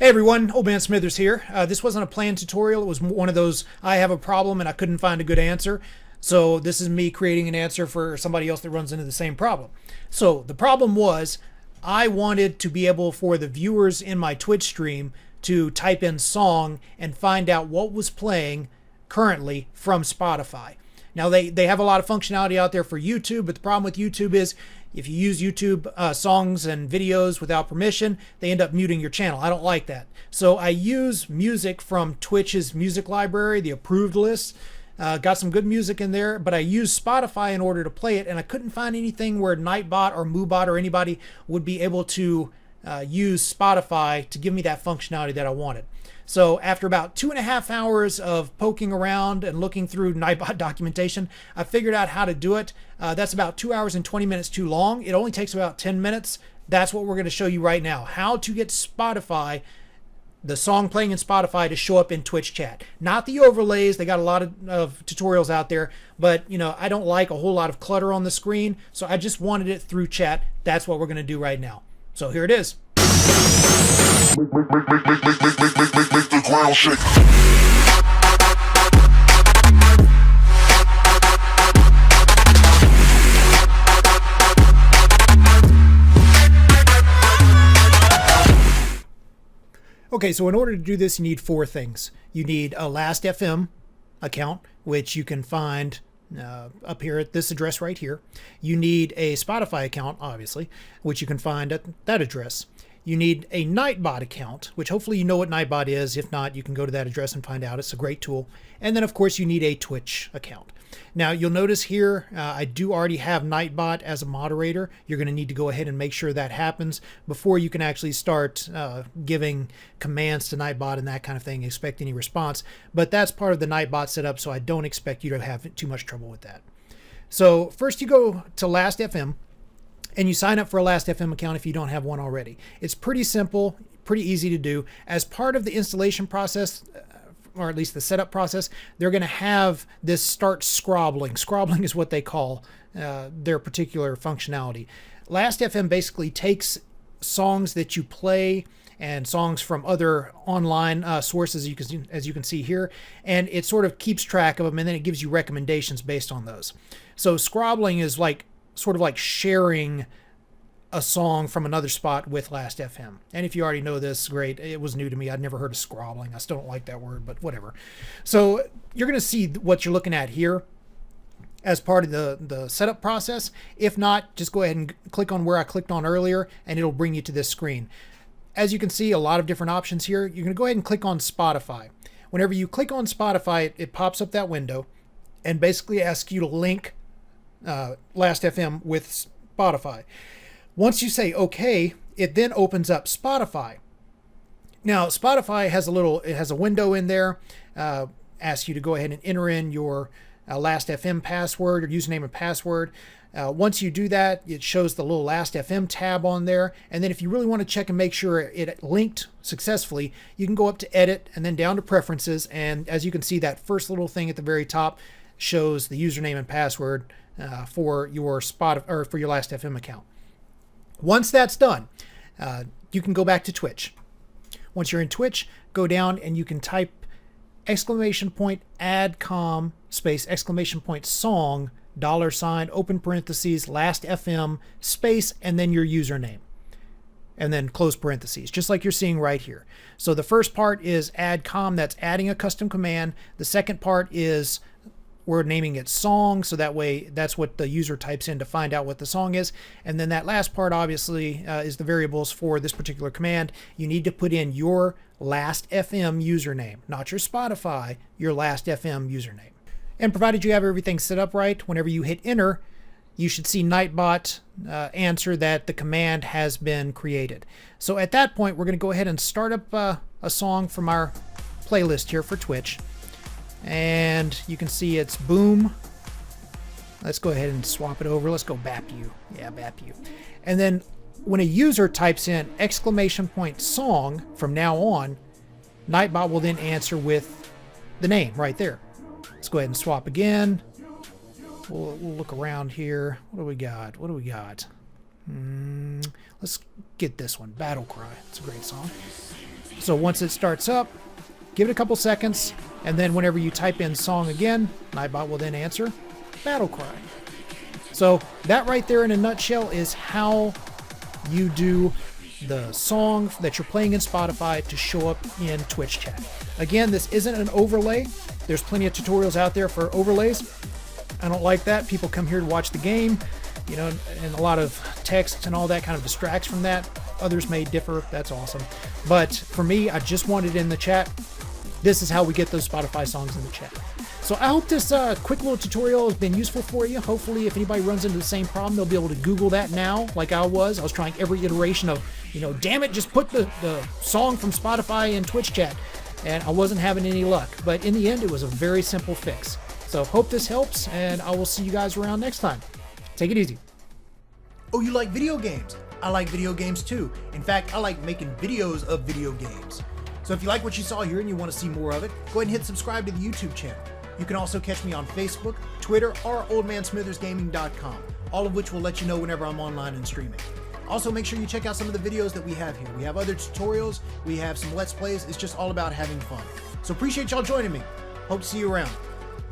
Hey everyone, Old Man Smithers here. This wasn't a planned tutorial. It was one of those, I have a problem and I couldn't find a good answer. So this is me creating an answer for somebody else that runs into the same problem. So the problem was I wanted to be able for the viewers in my Twitch stream to type in song and find out what was playing currently from Spotify. Now they have a lot of functionality out there for YouTube, but the problem with YouTube is if you use YouTube songs and videos without permission, they end up muting your channel. I don't like that. So I use music from Twitch's music library, the approved list. Got some good music in there, but I used Spotify in order to play it, and I couldn't find anything where Nightbot or MooBot or anybody would be able to use Spotify to give me that functionality that I wanted. So after about 2.5 hours of poking around and looking through Nightbot documentation, I figured out how to do it. That's about 2 hours and 20 minutes too long. It only takes about 10 minutes. That's what we're going to show you right now. How to get Spotify, the song playing in Spotify, to show up in Twitch chat. Not the overlays. They got a lot of tutorials out there, but you know, I don't like a whole lot of clutter on the screen, so I just wanted it through chat. That's what we're going to do right now. So here it is. Make the ground shake. Okay, so in order to do this, you need 4 things. You need a Last.fm account, which you can find up here at this address right here. You need a Spotify account, obviously, which you can find at that address. You need a Nightbot account, which hopefully you know what Nightbot is. If not, you can go to that address and find out. It's a great tool. And then, of course, you need a Twitch account. Now, you'll notice here, I do already have Nightbot as a moderator. You're going to need to go ahead and make sure that happens before you can actually start giving commands to Nightbot and that kind of thing, expect any response. But that's part of the Nightbot setup, so I don't expect you to have too much trouble with that. So first you go to Last.fm. And you sign up for a Last.fm account if you don't have one already. It's pretty simple, pretty easy to do. As part of the installation process, or at least the setup process, they're going to have this start scrobbling. Scrobbling is what they call their particular functionality. Last.fm basically takes songs that you play and songs from other online sources, as you can see here, and it sort of keeps track of them, and then it gives you recommendations based on those. So scrobbling is sort of like sharing a song from another spot with Last.fm. And if you already know this, great. It was new to me. I'd never heard of scrobbling. I still don't like that word, but whatever. So you're going to see what you're looking at here as part of the setup process. If not, just go ahead and click on where I clicked on earlier, and it'll bring you to this screen. As you can see, a lot of different options here. You're going to go ahead and click on Spotify. Whenever you click on Spotify, it pops up that window and basically asks you to link Last.fm with Spotify. Once you say OK, it then opens up Spotify. Now Spotify has a window in there, asks you to go ahead and enter in your Last.fm password or username and password. Once you do that, it shows the little Last.fm tab on there, and then if you really want to check and make sure it linked successfully, you can go up to edit and then down to preferences, and as you can see, that first little thing at the very top shows the username and password for your for your Last.fm account. Once that's done, you can go back to Twitch. Once you're in Twitch, go down and you can type !adcom space !song $ open parentheses Last.fm space and then your username and then close parentheses, just like you're seeing right here. So the first part is !adcom, that's adding a custom command. The second part is we're naming it song, so that way that's what the user types in to find out what the song is. And then that last part obviously is the variables for this particular command. You need to put in your Last.fm username, not your Spotify, your Last.fm username. And provided you have everything set up right, whenever you hit enter, you should see Nightbot answer that the command has been created. So at that point, we're going to go ahead and start up a song from our playlist here for Twitch. And you can see it's Boom. Let's go ahead and swap it over. Let's go BAPU. Yeah, BAPU. And then when a user types in !song from now on, Nightbot will then answer with the name right there. Let's go ahead and swap again. We'll look around here. What do we got? What do we got? Let's get this one, Battle Cry. It's a great song. So once it starts up, give it a couple seconds, and then whenever you type in song again, Nightbot will then answer Battle Cry. So that right there in a nutshell is how you do the song that you're playing in Spotify to show up in Twitch chat. Again, this isn't an overlay. There's plenty of tutorials out there for overlays. I don't like that. People come here to watch the game, you know, and a lot of text and all that kind of distracts from that. Others may differ. That's awesome. But for me, I just want it in the chat. This is how we get those Spotify songs in the chat. So I hope this quick little tutorial has been useful for you. Hopefully, if anybody runs into the same problem, they'll be able to Google that now, like I was. I was trying every iteration of, you know, damn it, just put the song from Spotify in Twitch chat. And I wasn't having any luck. But in the end, it was a very simple fix. So hope this helps, and I will see you guys around next time. Take it easy. Oh, you like video games? I like video games too. In fact, I like making videos of video games. So if you like what you saw here and you want to see more of it, go ahead and hit subscribe to the YouTube channel. You can also catch me on Facebook, Twitter, or oldmansmithersgaming.com, all of which will let you know whenever I'm online and streaming. Also, make sure you check out some of the videos that we have here. We have other tutorials, we have some Let's Plays. It's just all about having fun. So appreciate y'all joining me. Hope to see you around.